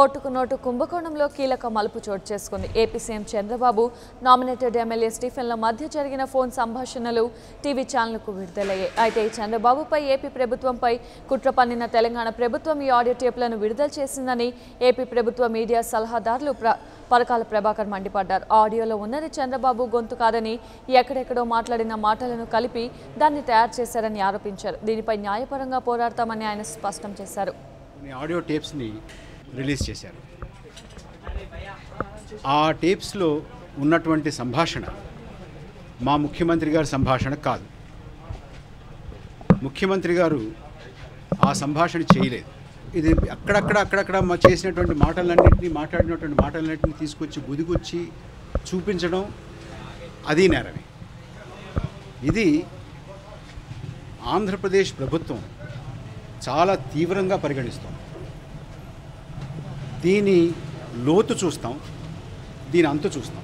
ఓటుకు నోటు కుంభకోణంలో కీలక మలుపు చోటు చేసుకుంది. AP CM Chandrababu nominated MLA స్టీఫెన్ల మధ్య జరిగిన ఫోన్ సంభాషణలు టీవీ ఛానళ్లకు విడుదలయ్యాయి. అయితే చంద్రబాబుపై ఏపీ ప్రభుత్వంపై కుట్ర పన్నిన తెలంగాణ ప్రభుత్వం ఈ ఆడియో టేప్లను విడుదల చేసిందని ఏపీ ప్రభుత్వ మీడియా సలహాదారులు పరకాల ప్రభాకర్ మండిపడ్డారు. ఆడియోలో ఉన్నది చంద్రబాబు గొంతు కాదని, ఎక్కడెక్కడో మాట్లాడిన మాటలను కలిపి దాన్ని తయారు చేశారని ఆరోపించారు. దీనిపై న్యాయపరంగా పోరాడతామని ఆయన స్పష్టం చేశారు. ఆడియో టేప్స్ని రిలీజ్ చేశారు. ఆ టేప్స్లో ఉన్నటువంటి సంభాషణ మా ముఖ్యమంత్రి గారి సంభాషణ కాదు. ముఖ్యమంత్రి గారు ఆ సంభాషణ చేయలేదు. ఇది అక్కడక్కడ చేసినటువంటి మాట్లాడినటువంటి మాటలన్నింటినీ తీసుకొచ్చి గుదికొచ్చి చూపించడం అది నేరమే. ఇది ఆంధ్రప్రదేశ్ ప్రభుత్వం చాలా తీవ్రంగా పరిగణిస్తాం. దీని లోతు చూస్తాం, దీని అంతు చూస్తాం.